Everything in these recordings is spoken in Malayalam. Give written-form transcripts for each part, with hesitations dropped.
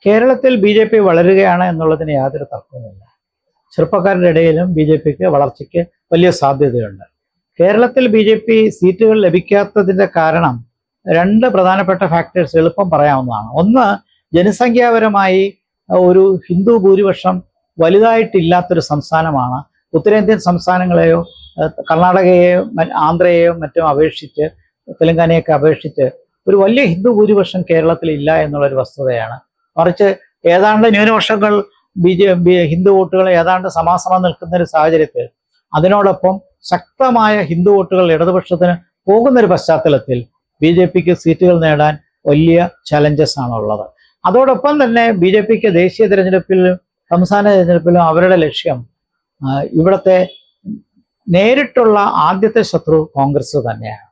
കേരളത്തിൽ BJP വളരുകയാണ് എന്നുള്ളതിന് യാതൊരു തർക്കവുമില്ല. ചെറുപ്പക്കാരുടെ ഇടയിലും BJPക്ക് വളർച്ചയ്ക്ക് വലിയ സാധ്യതയുണ്ട്. കേരളത്തിൽ BJP സീറ്റുകൾ ലഭിക്കാത്തതിൻ്റെ കാരണം രണ്ട് പ്രധാനപ്പെട്ട ഫാക്ടേഴ്സ് എളുപ്പം പറയാവുന്നതാണ്. ഒന്ന്, ജനസംഖ്യാപരമായി ഒരു ഹിന്ദു ഭൂരിപക്ഷം വലുതായിട്ടില്ലാത്തൊരു സംസ്ഥാനമാണ്. ഉത്തരേന്ത്യൻ സംസ്ഥാനങ്ങളെയോ കർണാടകയെയോ ആന്ധ്രയെയോ മറ്റും അപേക്ഷിച്ച്, തെലങ്കാനയൊക്കെ അപേക്ഷിച്ച് ഒരു വലിയ ഹിന്ദു ഭൂരിപക്ഷം കേരളത്തിൽ ഇല്ല എന്നുള്ളൊരു വസ്തുതയാണ്. മറിച്ച് ഏതാണ്ട് ന്യൂനപക്ഷങ്ങൾ ഹിന്ദു വോട്ടുകൾ ഏതാണ്ട് സമാസമം നിൽക്കുന്ന ഒരു സാഹചര്യത്തിൽ അതിനോടൊപ്പം ശക്തമായ ഹിന്ദു വോട്ടുകൾ ഇടതുപക്ഷത്തിന് പോകുന്നൊരു പശ്ചാത്തലത്തിൽ BJPക്ക് സീറ്റുകൾ നേടാൻ വലിയ ചലഞ്ചസ് ആണുള്ളത്. അതോടൊപ്പം തന്നെ BJPക്ക് ദേശീയ തിരഞ്ഞെടുപ്പിലും സംസ്ഥാന തിരഞ്ഞെടുപ്പിലും അവരുടെ ലക്ഷ്യം ഇവിടുത്തെ നേരിട്ടുള്ള ആദ്യത്തെ ശത്രു കോൺഗ്രസ് തന്നെയാണ്.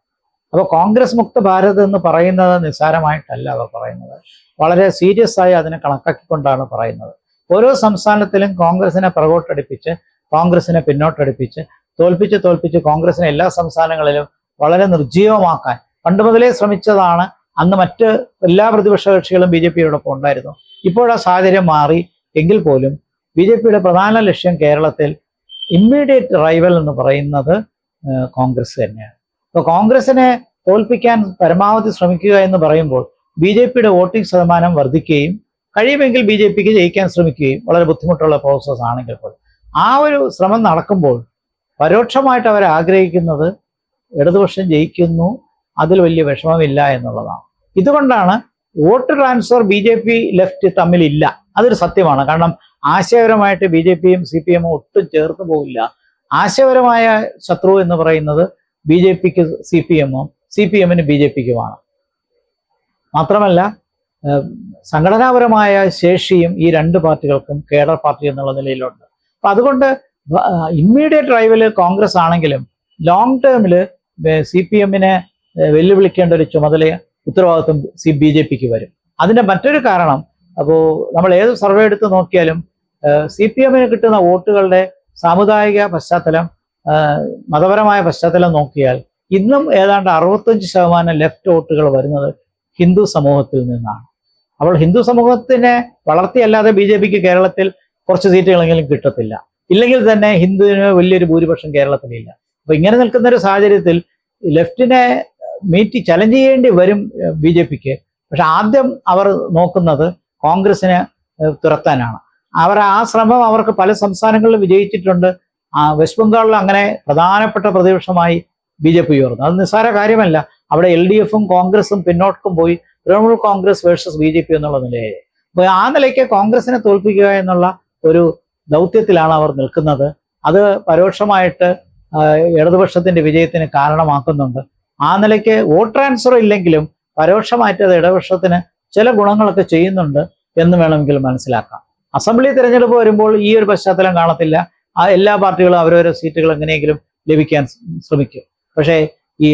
അപ്പോൾ കോൺഗ്രസ് മുക്ത ഭാരത് എന്ന് പറയുന്നത് നിസ്സാരമായിട്ടല്ല അവർ പറയുന്നത്, വളരെ സീരിയസ് ആയി അതിനെ കണക്കാക്കിക്കൊണ്ടാണ് പറയുന്നത്. ഓരോ സംസ്ഥാനത്തിലും കോൺഗ്രസിനെ പുറകോട്ടടിപ്പിച്ച്, കോൺഗ്രസിനെ പിന്നോട്ടടിപ്പിച്ച്, തോൽപ്പിച്ച് കോൺഗ്രസിനെ എല്ലാ സംസ്ഥാനങ്ങളിലും വളരെ നിർജ്ജീവമാക്കാൻ പണ്ട് മുതലേ ശ്രമിച്ചതാണ്. അന്ന് മറ്റ് എല്ലാ പ്രതിപക്ഷ കക്ഷികളും BJPയോടൊപ്പം ഉണ്ടായിരുന്നു. ഇപ്പോഴാ സാഹചര്യം മാറി എങ്കിൽ പോലും BJPയുടെ പ്രധാന ലക്ഷ്യം കേരളത്തിൽ ഇമ്മീഡിയറ്റ് റൈവൽ എന്ന് പറയുന്നത് കോൺഗ്രസ് തന്നെയാണ്. അപ്പോൾ കോൺഗ്രസിനെ തോൽപ്പിക്കാൻ പരമാവധി ശ്രമിക്കുക എന്ന് പറയുമ്പോൾ BJPയുടെ വോട്ടിംഗ് ശതമാനം വർദ്ധിക്കുകയും കഴിയുമെങ്കിൽ BJPക്ക് ജയിക്കാൻ ശ്രമിക്കുകയും വളരെ ബുദ്ധിമുട്ടുള്ള പ്രോസസ് ആണെങ്കിൽ പോലും ആ ഒരു ശ്രമം നടക്കുമ്പോൾ പരോക്ഷമായിട്ട് അവർ ആഗ്രഹിക്കുന്നത് ഇടതുപക്ഷം ജയിക്കുന്നു, അതിൽ വലിയ വിഷമമില്ല എന്നുള്ളതാണ്. ഇതുകൊണ്ടാണ് വോട്ട് ട്രാൻസ്ഫർ BJP ലെഫ്റ്റ് തമ്മിലില്ല. അതൊരു സത്യമാണ്. കാരണം ആശയപരമായിട്ട് BJPയും CPMും ഒട്ടും ചേർന്ന് പോകില്ല. ആശയപരമായ ശത്രു എന്ന് പറയുന്നത് BJPക്ക് CPMും CPMന് BJPക്കുമാണ്. മാത്രമല്ല സംഘടനാപരമായ ശേഷിയും ഈ രണ്ട് പാർട്ടികൾക്കും കേഡർ പാർട്ടി എന്നുള്ള നിലയിലുണ്ട്. അപ്പം അതുകൊണ്ട് ഇമ്മീഡിയറ്റ് റൈവല് കോൺഗ്രസ് ആണെങ്കിലും ലോങ് ടേമിൽ CPMനെ വെല്ലുവിളിക്കേണ്ട ഒരു ചുമതല ഉത്തരവാദിത്വം BJPക്ക് വരും. അതിൻ്റെ മറ്റൊരു കാരണം, അപ്പോൾ നമ്മൾ ഏത് സർവേ എടുത്ത് നോക്കിയാലും CPMന് കിട്ടുന്ന വോട്ടുകളുടെ സാമുദായിക പശ്ചാത്തലം, മതപരമായ പശ്ചാത്തലം നോക്കിയാൽ ഇന്നും ഏതാണ്ട് 65% ലെഫ്റ്റ് വോട്ടുകൾ വരുന്നത് ഹിന്ദു സമൂഹത്തിൽ നിന്നാണ്. അപ്പോൾ ഹിന്ദു സമൂഹത്തിനെ വളർത്തിയല്ലാതെ BJPക്ക് കേരളത്തിൽ കുറച്ച് സീറ്റുകളെങ്കിലും കിട്ടത്തില്ല. ഇല്ലെങ്കിൽ തന്നെ ഹിന്ദുവിന് വലിയൊരു ഭൂരിപക്ഷം കേരളത്തിലില്ല. അപ്പോൾ ഇങ്ങനെ നിൽക്കുന്ന ഒരു സാഹചര്യത്തിൽ ലെഫ്റ്റിനെ ചലഞ്ച് ചെയ്യേണ്ടി വരും BJPക്ക്. പക്ഷെ ആദ്യം അവർ നോക്കുന്നത് കോൺഗ്രസിനെ തുരത്താനാണ്. ആ ശ്രമം അവർക്ക് പല സംസ്ഥാനങ്ങളിലും വിജയിച്ചിട്ടുണ്ട്. വെസ്റ്റ് ബംഗാളിൽ അങ്ങനെ പ്രധാനപ്പെട്ട പ്രതിപക്ഷമായി BJP ഉയർന്നു. അത് നിസ്സാര കാര്യമല്ല. അവിടെ LDFും കോൺഗ്രസും പിന്നോട്ടും പോയി തൃണമൂൽ കോൺഗ്രസ് വേഴ്സസ് BJP എന്നുള്ള നിലയിൽ. അപ്പോൾ ആ നിലയ്ക്ക് കോൺഗ്രസിനെ തോൽപ്പിക്കുക എന്നുള്ള ഒരു ദൗത്യത്തിലാണ് അവർ നിൽക്കുന്നത്. അത് പരോക്ഷമായിട്ട് ഇടതുപക്ഷത്തിന്റെ വിജയത്തിന് കാരണമാക്കുന്നുണ്ട്. ആ നിലയ്ക്ക് വോട്ട് ട്രാൻസ്ഫർ ഇല്ലെങ്കിലും പരോക്ഷമായിട്ട് അത് ഇടതുപക്ഷത്തിന് ചില ഗുണങ്ങളൊക്കെ ചെയ്യുന്നുണ്ട് എന്ന് വേണമെങ്കിൽ മനസ്സിലാക്കാം. അസംബ്ലി തിരഞ്ഞെടുപ്പ് വരുമ്പോൾ ഈ ഒരു പശ്ചാത്തലം കാണത്തില്ല. എല്ലാ പാർട്ടികളും അവരവരുടെ സീറ്റുകൾ എങ്ങനെയെങ്കിലും ലഭിക്കാൻ ശ്രമിക്കും. പക്ഷേ ഈ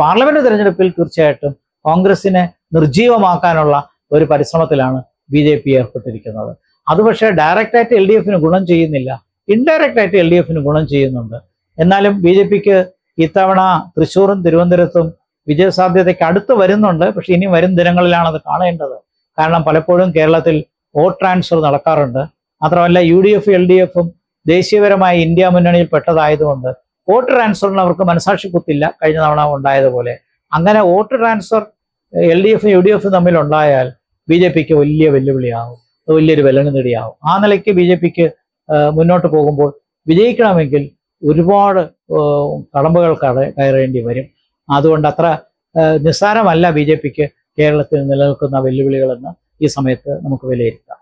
പാർലമെന്റ് തിരഞ്ഞെടുപ്പിൽ തീർച്ചയായിട്ടും കോൺഗ്രസിനെ നിർജ്ജീവമാക്കാനുള്ള ഒരു പരിശ്രമത്തിലാണ് BJP ഏർപ്പെട്ടിരിക്കുന്നത്. അത് പക്ഷേ ഡയറക്റ്റായിട്ട് LDFന് ഗുണം ചെയ്യുന്നില്ല, ഇൻഡയറക്റ്റ് ആയിട്ട് LDFന് ഗുണം ചെയ്യുന്നുണ്ട്. എന്നാലും BJPക്ക് ഇത്തവണ തൃശ്ശൂറും തിരുവനന്തപുരത്തും വിജയസാധ്യതയ്ക്ക് അടുത്ത് വരുന്നുണ്ട്. പക്ഷെ ഇനി വരും ദിനങ്ങളിലാണ് അത് കാണേണ്ടത്. കാരണം പലപ്പോഴും കേരളത്തിൽ വോട്ട് ട്രാൻസ്ഫർ നടക്കാറുണ്ട്. മാത്രമല്ല UDF LDFും ദേശീയപരമായ ഇന്ത്യ മുന്നണിയിൽ പെട്ടതായതുകൊണ്ട് വോട്ട് ട്രാൻസ്ഫറിന് അവർക്ക് മനസാക്ഷി കുത്തില്ല, കഴിഞ്ഞ തവണ ഉണ്ടായതുപോലെ. അങ്ങനെ വോട്ട് ട്രാൻസ്ഫർ LDFും UDFും തമ്മിൽ ഉണ്ടായാൽ BJPക്ക് വലിയ വെല്ലുവിളിയാവും, വലിയൊരു വിലങ്ങുനേടിയാവും. ആ നിലയ്ക്ക് BJPക്ക് മുന്നോട്ട് പോകുമ്പോൾ വിജയിക്കണമെങ്കിൽ ഒരുപാട് കടമ്പകൾ കയറേണ്ടി വരും. അതുകൊണ്ട് അത്ര നിസ്സാരമല്ല BJPക്ക് കേരളത്തിൽ നിലനിൽക്കുന്ന വെല്ലുവിളികളെന്ന് ഈ സമയത്ത് നമുക്ക് വിലയിരുത്താം.